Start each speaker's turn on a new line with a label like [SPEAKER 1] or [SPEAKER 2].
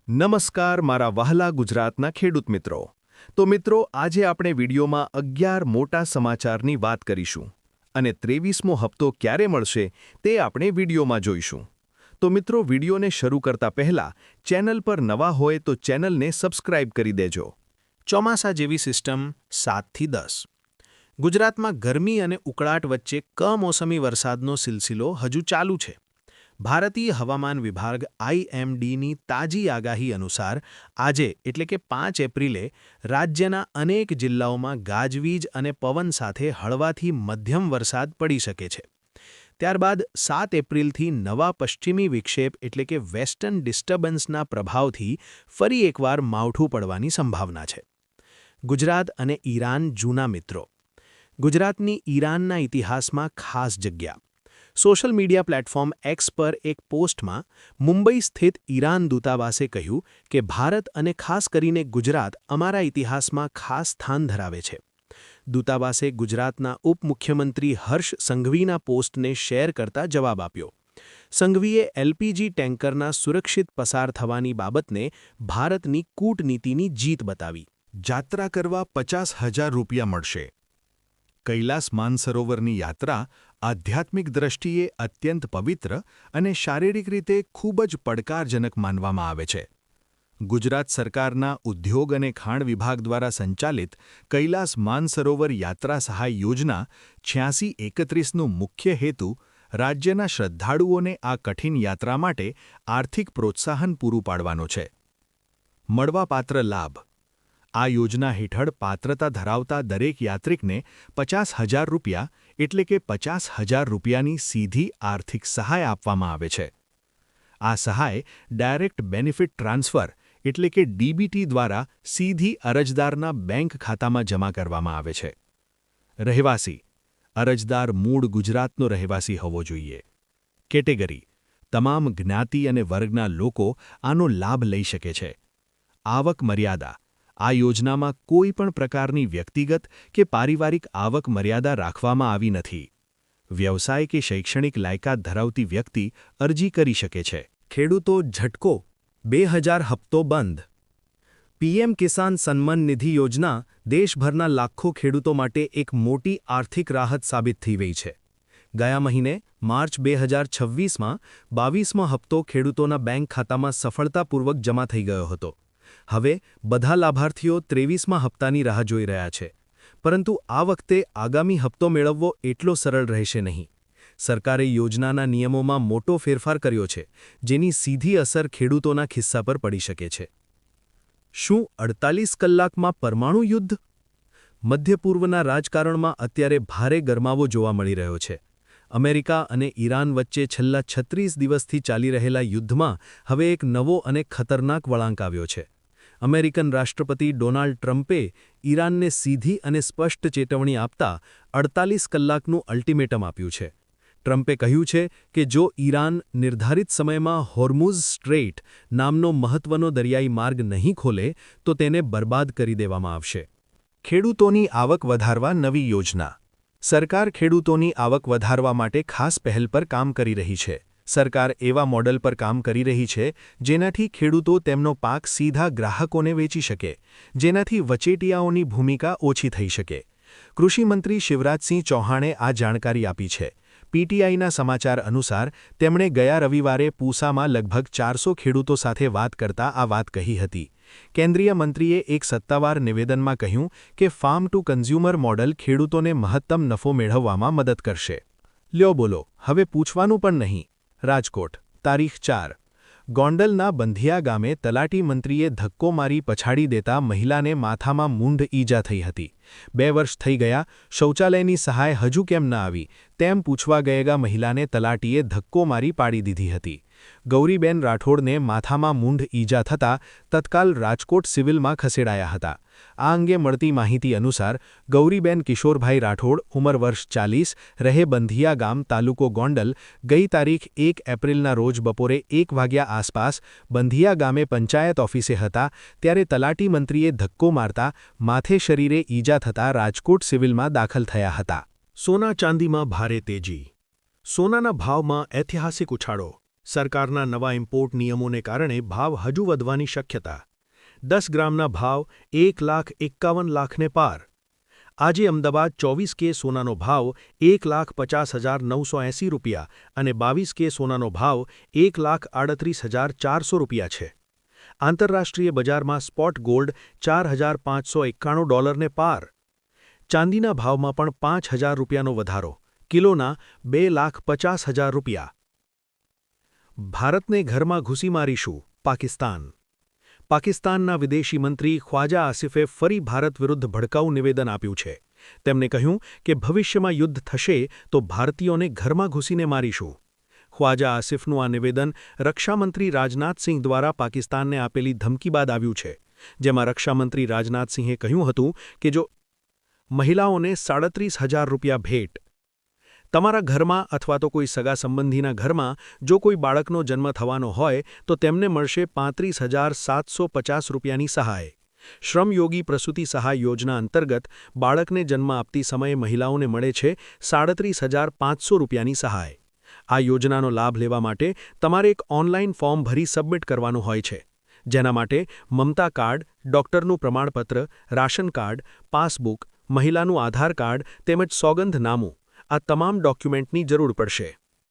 [SPEAKER 1] નમસ્કાર મારા વહાલા ગુજરાતના ખેડૂત મિત્રો. તો મિત્રો આજે આપણે વિડીયોમાં 11 મોટા સમાચારની વાત કરીશું અને 23મો હપ્તો ક્યારે મળશે તે આપણે વિડીયોમાં જોઈશું. તો મિત્રો વિડીયોને શરૂ કરતા પહેલા ચેનલ પર નવા હોય તો ચેનલને સબસ્ક્રાઇબ કરી દેજો. ચોમાસા જેવી સિસ્ટમ 7થી 10. ગુજરાતમાં ગરમી અને ઉકળાટ વચ્ચે કમોસમી વરસાદનો સિલસિલો હજુ ચાલુ છે. ભારતીય હવામાન વિભાગ IMDની તાજી આગાહી અનુસાર આજે એટલે કે 5 એપ્રિલે રાજ્યના અનેક જિલ્લાઓમાં ગાજવીજ અને પવન સાથે હળવાથી મધ્યમ વરસાદ પડી શકે છે. ત્યારબાદ 7 એપ્રિલથી નવા પશ્ચિમી વિક્ષેપ એટલે કે વેસ્ટર્ન ડિસ્ટર્બન્સના પ્રભાવથી ફરી એકવાર માવઠું પડવાની સંભાવના છે. ગુજરાત અને ઈરાન જૂના મિત્રો. ગુજરાતની ઈરાનના ઇતિહાસમાં ખાસ જગ્યા. સોશિયલ મીડિયા પ્લેટફોર્મ એક્સ પર એક પોસ્ટમાં મુંબઈ સ્થિત ઈરાન દૂતાવાસે કહ્યું કે ભારત અને ખાસ કરીને ગુજરાત અમારા ઇતિહાસમાં ખાસ સ્થાન ધરાવે છે. દૂતાવાસે ગુજરાતના ઉપમુખ્યમંત્રી હર્ષ સંઘવીના પોસ્ટને શેર કરતા જવાબ આપ્યો. સંઘવીએ LPG ટેન્કરના સુરક્ષિત પસાર થવાની બાબતને ભારતની કૂટનીતિની જીત બતાવી.
[SPEAKER 2] જાત્રા કરવા 50,000 રૂપિયા મળશે. કૈલાસ માનસરોવરની યાત્રા આધ્યાત્મિક દ્રષ્ટિએ અત્યંત પવિત્ર અને શારીરિક રીતે ખૂબ જ પડકારજનક માનવામાં આવે છે. ગુજરાત સરકારના ઉદ્યોગ અને ખાણ વિભાગ દ્વારા સંચાલિત કૈલાસ માનસરોવર યાત્રા સહાય યોજના 8631નું મુખ્ય હેતુ રાજ્યના શ્રદ્ધાળુઓને આ કઠિન યાત્રા માટે આર્થિક પ્રોત્સાહન પૂરું પાડવાનો છે. મળવાપાત્ર લાભ. આ યોજના હેઠળ પાત્રતા ધરાવતા દરેક યાત્રિકને 50,000 રૂપિયા એટલે કે 50,000 રૂપિયાની સીધી આર્થિક સહાય આપવામાં આવે છે. આ સહાય ડાયરેક્ટ બેનિફિટ ટ્રાન્સફર એટલે કે DBT દ્વારા સીધી અરજદારના બેંક ખાતામાં જમા કરવામાં આવે છે. રહેવાસી. અરજદાર મૂળ ગુજરાતનો રહેવાસી હોવો જોઈએ. કેટેગરી. તમામ જ્ઞાતિ અને વર્ગના લોકો આનો લાભ લઈ શકે છે. આવક મર્યાદા. આ યોજનામાં કોઈ પણ પ્રકારની વ્યક્તિગત કે પારિવારિક આવક મર્યાદા રાખવામાં આવી નથી. વ્યવસાય કે શૈક્ષણિક લાયકાત ધરાવતી વ્યક્તિ અરજી કરી શકે છે. ખેડૂતો ઝટકો. 2000 હપ્તો બંધ. PM કિસાન સન્માન નિધિ યોજના દેશભરના લાખો ખેડૂતો માટે એક મોટી આર્થિક રાહત સાબિત થઈ રહી છે. ગયા મહિને માર્ચ 2026માં 22મો હપ્તો ખેડૂતોના બેંક ખાતામાં સફળતાપૂર્વક જમા થઈ ગયો હતો. હવે બધા લાભાર્થીઓ 23મા હપ્તાની રાહ જોઈ રહ્યા છે. પરંતુ આ વખતે આગામી હપ્તો મેળવવો એટલો સરળ રહેશે નહીં. સરકારે યોજનાના નિયમોમાં મોટો ફેરફાર કર્યો છે, જેની સીધી અસર ખેડૂતોના ખિસ્સા પર પડી શકે છે. શું 48 કલાકમાં પરમાણુ યુદ્ધ? મધ્ય પૂર્વના રાજકારણમાં અત્યારે ભારે ગરમાવો જોવા મળી રહ્યો છે. અમેરિકા અને ઈરાન વચ્ચે છેલ્લા 36 દિવસથી ચાલી રહેલા યુદ્ધમાં હવે એક નવો અને ખતરનાક વળાંક આવ્યો છે. અમેરિકન રાષ્ટ્રપતિ ડોનાલ્ડ ટ્રમ્પે ઈરાનને સીધી અને સ્પષ્ટ ચેતવણી આપતા 48 કલાકનું અલ્ટિમેટમ આપ્યું છે. ટ્રમ્પે કહ્યું છે કે જો ઈરાન નિર્ધારિત સમયમાં હોર્મુઝ સ્ટ્રેઇટ નામનો મહત્વનો દરિયાઈ માર્ગ નહીં ખોલે તો તેને બરબાદ કરી દેવામાં આવશે. ખેડૂતોની આવક વધારવા નવી યોજના. સરકાર ખેડૂતોની આવક વધારવા માટે ખાસ પહેલ પર કામ કરી રહી છે. સરકાર એવા મોડલ પર કામ કરી રહી છે જેનાથી ખેડૂતો તેમનો પાક સીધા ગ્રાહકોને વેચી શકે, જેનાથી વચેટિયાઓની ભૂમિકા ઓછી થઈ શકે. કૃષિમંત્રી શિવરાજસિંહ ચૌહાણે આ જાણકારી આપી છે. PTIના સમાચાર અનુસાર તેમણે ગયા રવિવારે પૂસામાં લગભગ 400 ખેડૂતો સાથે વાત કરતા આ વાત કહી હતી. કેન્દ્રીય મંત્રીએ એક સત્તાવાર નિવેદનમાં કહ્યું કે ફાર્મ ટુ કન્ઝ્યુમર મોડલ ખેડૂતોને મહત્તમ નફો મેળવવામાં મદદ કરશે. લ્યો બોલો, હવે પૂછવાનું પણ નહીં. રાજકોટ. તારીખ 4. ગોંડલના બંધિયા ગામે તલાટી મંત્રીએ ધક્કો મારી પછાડી દેતા મહિલાને માથામાં મૂંઢ ઈજા થઈ હતી. 2 વર્ષ થઈ ગયા, શૌચાલયની સહાય હજુ કેમ ન આવી તેમ પૂછવા ગયેલા મહિલાને તલાટીએ ધક્કો મારી પાડી દીધી હતી. ગૌરીબેન રાઠોડને માથામાં મૂંઢ ઈજા થતાં તત્કાલ રાજકોટ સિવિલમાં ખસેડાયા હતા. આ અંગે મળતી માહિતી અનુસાર ગૌરીબેન કિશોરભાઈ રાઠોડ ઉંમર વર્ષ 40 રહે બંધિયા ગામ તાલુકો ગોંડલ ગઈ તારીખ 1 એપ્રિલના રોજ બપોરે 1 વાગ્યા આસપાસ બંધિયા ગામે પંચાયત ઓફિસે હતા ત્યારે તલાટી મંત્રીએ ધક્કો મારતા માથે શરીરે ઈજા થતાં રાજકોટ સિવિલમાં દાખલ થયા હતા. સોના ચાંદીમાં ભારે તેજી. સોનાના ભાવમાં ઐતિહાસિક ઉછાળો. સરકારના નવા ઇમ્પોર્ટ નિયમોને કારણે ભાવ હજુ વધવાની શક્યતા. 10 ગ્રામના ભાવ 1,51,00,000ને પાર. આજે અમદાવાદ 24 કે સોનાનો ભાવ 1,50,980 રૂપિયા અને 22 કે સોનાનો ભાવ 1,38,400 રૂપિયા છે. આંતરરાષ્ટ્રીય બજારમાં સ્પોટ ગોલ્ડ $4,591ને પાર. ચાંદીના ભાવમાં પણ 5,000 રૂપિયાનો વધારો, કિલોના 2,50,000 રૂપિયા. ભારતને ઘરમાં ઘૂસી મારીશું, પાકિસ્તાન. પાકિસ્તાનના વિદેશી મંત્રી ખ્વાજા આસિફે ફરી ભારત વિરુદ્ધ ભડકાઉ નિવેદન આપ્યું છે. તેમણે કહ્યું કે ભવિષ્યમાં યુદ્ધ થશે તો ભારતીયોને ઘરમાં ઘૂસીને મારીશું. ખ્વાજા આસિફનું આ નિવેદન રક્ષામંત્રી રાજનાથસિંહ દ્વારા પાકિસ્તાનને આપેલી ધમકી બાદ આવ્યું છે, જેમાં રક્ષામંત્રી રાજનાથસિંહે કહ્યું હતું કે જો મહિલાઓને 37,000 રૂપિયા ભેટ. તમારા ઘરમાં અથવા તો કોઈ સગા સંબંધીના ઘરમાં જો કોઈ બાળકનો જન્મ થવાનો હોય તો તેમને મળશે 35,750 રૂપિયાની સહાય. શ્રમયોગી પ્રસૂતિ સહાય યોજના અંતર્ગત બાળકને જન્મ આપતી સમયે મહિલાઓને મળે છે 37,500 રૂપિયાની સહાય. આ યોજનાનો લાભ લેવા માટે તમારે એક ઓનલાઈન ફોર્મ ભરી સબમિટ કરવાનું હોય છે, જેના માટે મમતા કાર્ડ, ડોક્ટરનું પ્રમાણપત્ર, રાશન કાર્ડ, પાસબુક, મહિલાનું આધાર કાર્ડ તેમજ સોગંદનામું આ તમામ ડોક્યુમેન્ટની જરૂર પડશે.